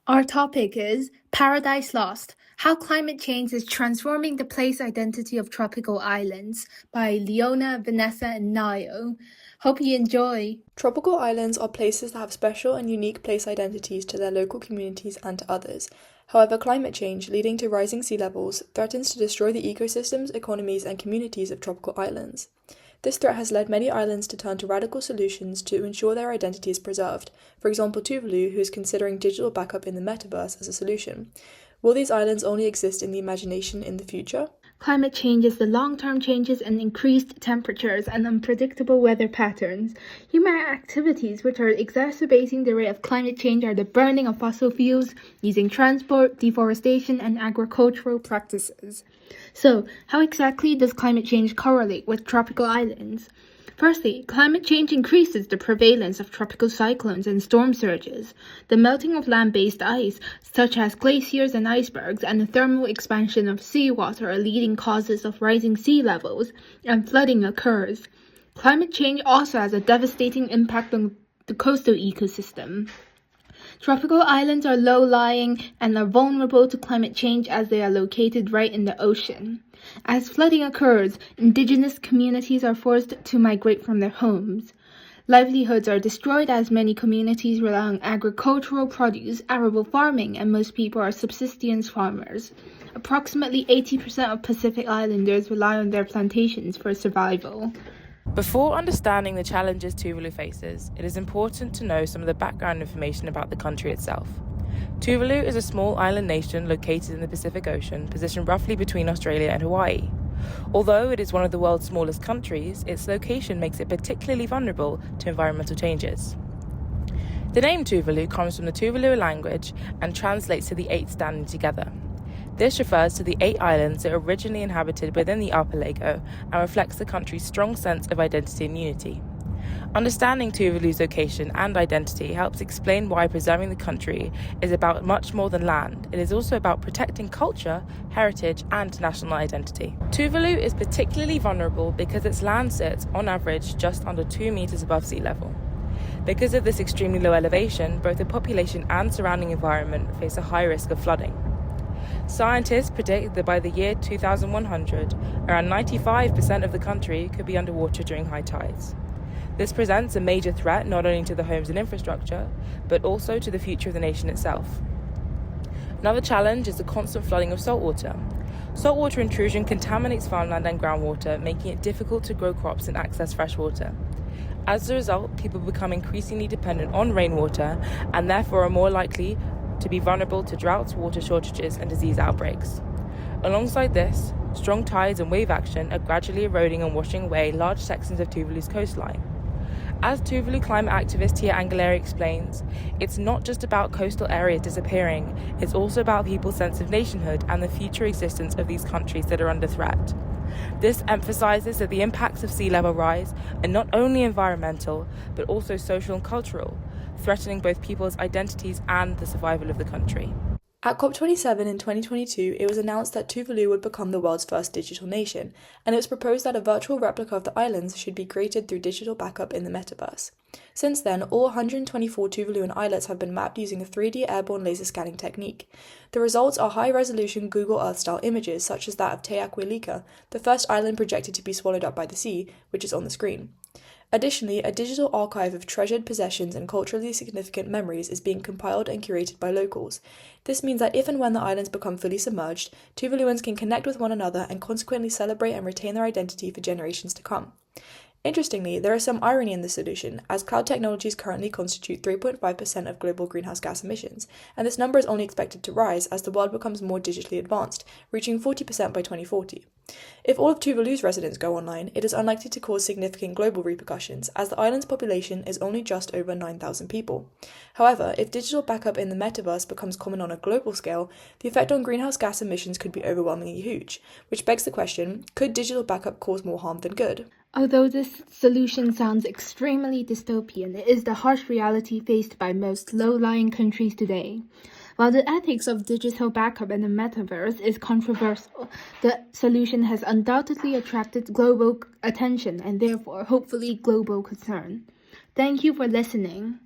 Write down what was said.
Our topic is Paradise Lost: How Climate Change is Transforming the Place Identity of Tropical Islands by Leona, Vanessa, and Ngaio. Hope you enjoy. Tropical islands are places that have special and unique place identities to their local communities and to others. However, climate change, leading to rising sea levels, threatens to destroy the ecosystems, economies, and communities of tropical islands. This threat has led many islands to turn to radical solutions to ensure their identity is preserved. For example, Tuvalu, who is considering digital backup in the metaverse as a solution. Will these islands only exist in the imagination in the future? Climate change is the long-term changes and increased temperatures and unpredictable weather patterns. Human activities which are exacerbating the rate of climate change are the burning of fossil fuels, using transport, deforestation, and agricultural practices. So, how exactly does climate change correlate with tropical islands? Firstly, climate change increases the prevalence of tropical cyclones and storm surges. The melting of land-based ice, such as glaciers and icebergs, and the thermal expansion of seawater are leading causes of rising sea levels, and flooding occurs. Climate change also has a devastating impact on the coastal ecosystem. Tropical islands are low-lying and are vulnerable to climate change as they are located right in the ocean. As flooding occurs, indigenous communities are forced to migrate from their homes. Livelihoods are destroyed as many communities rely on agricultural produce, arable farming, and most people are subsistence farmers. Approximately 80% of Pacific Islanders rely on their plantations for survival. Before understanding the challenges Tuvalu faces, it is important to know some of the background information about the country itself. Tuvalu is a small island nation located in the Pacific Ocean, positioned roughly between Australia and Hawaii. Although it is one of the world's smallest countries, its location makes it particularly vulnerable to environmental changes. The name Tuvalu comes from the Tuvalu language and translates to the eight standing together. This refers to the 8 islands that originally inhabited within the archipelago and reflects the country's strong sense of identity and unity. Understanding Tuvalu's location and identity helps explain why preserving the country is about much more than land. It is also about protecting culture, heritage, and national identity. Tuvalu is particularly vulnerable because its land sits, on average, just under 2 meters above sea level. Because of this extremely low elevation, both the population and surrounding environment face a high risk of flooding. Scientists predict that by the year 2100, around 95% of the country could be underwater during high tides. This presents a major threat not only to the homes and infrastructure, but also to the future of the nation itself. Another challenge is the constant flooding of saltwater. Saltwater intrusion contaminates farmland and groundwater, making it difficult to grow crops and access fresh water. As a result, people become increasingly dependent on rainwater and therefore are more likely to be vulnerable to droughts, water shortages, and disease outbreaks. Alongside this, strong tides and wave action are gradually eroding and washing away large sections of Tuvalu's coastline. As Tuvalu climate activist Tia Angeleri explains, it's not just about coastal areas disappearing, it's also about people's sense of nationhood and the future existence of these countries that are under threat. This emphasizes that the impacts of sea level rise are not only environmental, but also social and cultural, threatening both people's identities and the survival of the country. At COP27 in 2022, it was announced that Tuvalu would become the world's first digital nation, and it was proposed that a virtual replica of the islands should be created through digital backup in the metaverse. Since then, all 124 Tuvaluan islets have been mapped using a 3D airborne laser scanning technique. The results are high-resolution Google Earth-style images such as that of Te Aquilika, the first island projected to be swallowed up by the sea, which is on the screen. Additionally, a digital archive of treasured possessions and culturally significant memories is being compiled and curated by locals. This means that if and when the islands become fully submerged, Tuvaluans can connect with one another and consequently celebrate and retain their identity for generations to come. Interestingly, there is some irony in this solution, as cloud technologies currently constitute 3.5% of global greenhouse gas emissions, and this number is only expected to rise as the world becomes more digitally advanced, reaching 40% by 2040. If all of Tuvalu's residents go online, it is unlikely to cause significant global repercussions, as the island's population is only just over 9,000 people. However, if digital backup in the metaverse becomes common on a global scale, the effect on greenhouse gas emissions could be overwhelmingly huge, which begs the question, could digital backup cause more harm than good? Although this solution sounds extremely dystopian, it is the harsh reality faced by most low-lying countries today. While the ethics of digital backup in the metaverse is controversial, the solution has undoubtedly attracted global attention and therefore, hopefully, global concern. Thank you for listening.